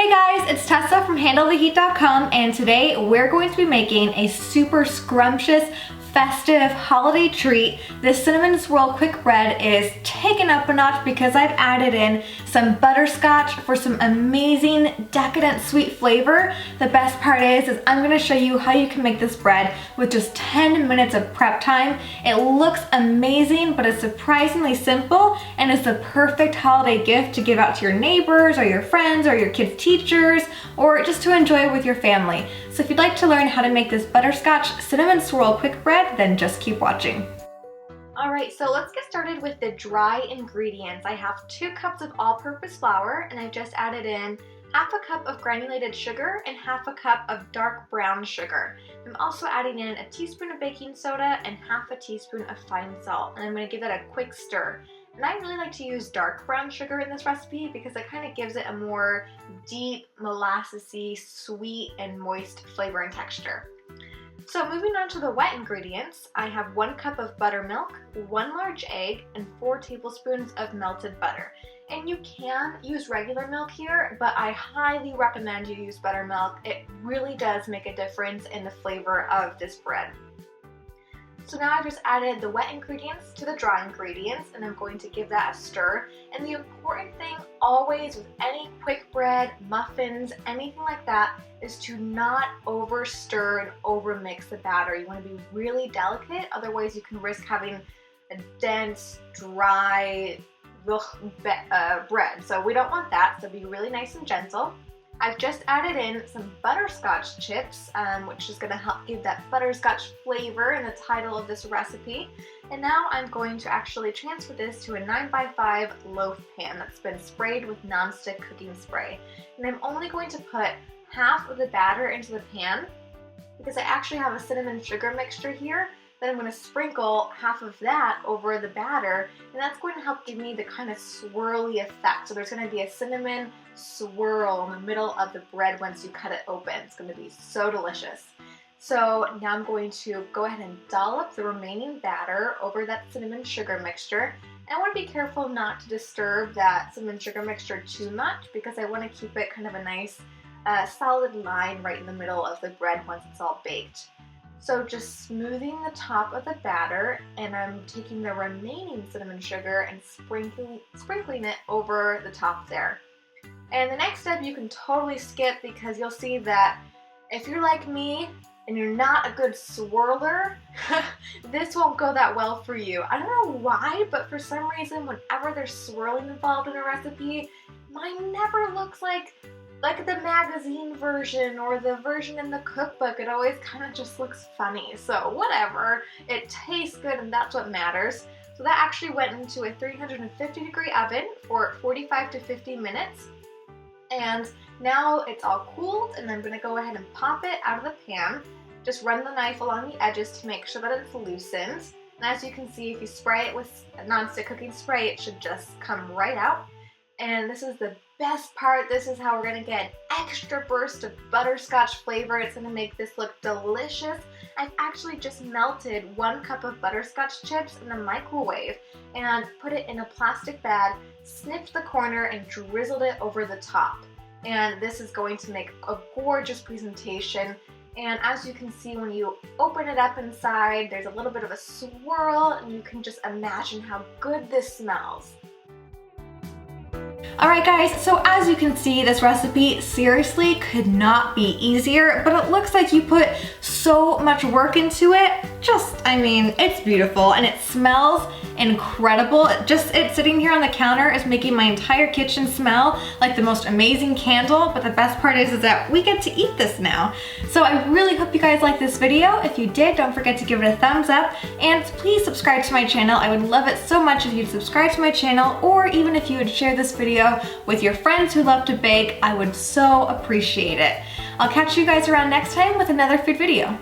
Hey guys, it's Tessa from HandleTheHeat.com, and today we're going to be making a super scrumptious festive holiday treat. This cinnamon swirl quick bread is taken up a notch because I've added in some butterscotch for some amazing decadent sweet flavor. The best part is I'm going to show you how you can make this bread with just 10 minutes of prep time. It looks amazing, but it's surprisingly simple and is the perfect holiday gift to give out to your neighbors or your friends or your kids' teachers, or just to enjoy with your family. So if you'd like to learn how to make this butterscotch cinnamon swirl quick bread, then just keep watching. Alright, so let's get started with the dry ingredients. I have 2 cups of all-purpose flour, and I've just added in half a cup of granulated sugar and half a cup of dark brown sugar. I'm also adding in a teaspoon of baking soda and half a teaspoon of fine salt, and I'm going to give that a quick stir. And I really like to use dark brown sugar in this recipe because it kind of gives it a more deep, molassesy, sweet, and moist flavor and texture. So moving on to the wet ingredients, I have 1 cup of buttermilk, 1 large egg, and 4 tablespoons of melted butter. And you can use regular milk here, but I highly recommend you use buttermilk. It really does make a difference in the flavor of this bread. So now I've just added the wet ingredients to the dry ingredients, and I'm going to give that a stir. And the important thing always with any quick bread, muffins, anything like that, is to not over stir and over mix the batter. You want to be really delicate, otherwise you can risk having a dense, dry bread. So we don't want that, so be really nice and gentle. I've just added in some butterscotch chips, which is going to help give that butterscotch flavor in the title of this recipe. And now I'm going to actually transfer this to a 9x5 loaf pan that's been sprayed with nonstick cooking spray. And I'm only going to put half of the batter into the pan because I actually have a cinnamon sugar mixture here. Then I'm going to sprinkle half of that over the batter, and that's going to help give me the kind of swirly effect. So there's going to be a cinnamon swirl in the middle of the bread once you cut it open. It's going to be so delicious. So now I'm going to go ahead and dollop the remaining batter over that cinnamon sugar mixture. And I want to be careful not to disturb that cinnamon sugar mixture too much because I want to keep it kind of a nice solid line right in the middle of the bread once it's all baked. So just smoothing the top of the batter, and I'm taking the remaining cinnamon sugar and sprinkling it over the top there. And the next step you can totally skip because you'll see that if you're like me and you're not a good swirler, this won't go that well for you. I don't know why, but for some reason whenever there's swirling involved in a recipe, mine never looks like the magazine version or the version in the cookbook. It always kind of just looks funny. So whatever, it tastes good and that's what matters. So that actually went into a 350-degree oven for 45 to 50 minutes. And now it's all cooled, and I'm going to go ahead and pop it out of the pan. Just run the knife along the edges to make sure that it's loosened. And as you can see, if you spray it with a nonstick cooking spray, it should just come right out. And this is the best part. This is how we're going to get an extra burst of butterscotch flavor. It's going to make this look delicious. I've actually just melted 1 cup of butterscotch chips in the microwave and put it in a plastic bag, snipped the corner, and drizzled it over the top. And this is going to make a gorgeous presentation. And as you can see, when you open it up inside, there's a little bit of a swirl, and you can just imagine how good this smells. Alright guys, so as you can see, this recipe seriously could not be easier, but it looks like you put so much work into it. It's beautiful and it smells incredible. Just it sitting here on the counter is making my entire kitchen smell like the most amazing candle, but the best part is that we get to eat this now. So I really hope you guys liked this video. If you did, don't forget to give it a thumbs up, and please subscribe to my channel. I would love it so much if you'd subscribe to my channel, or even if you would share this video with your friends who love to bake. I would so appreciate it. I'll catch you guys around next time with another food video.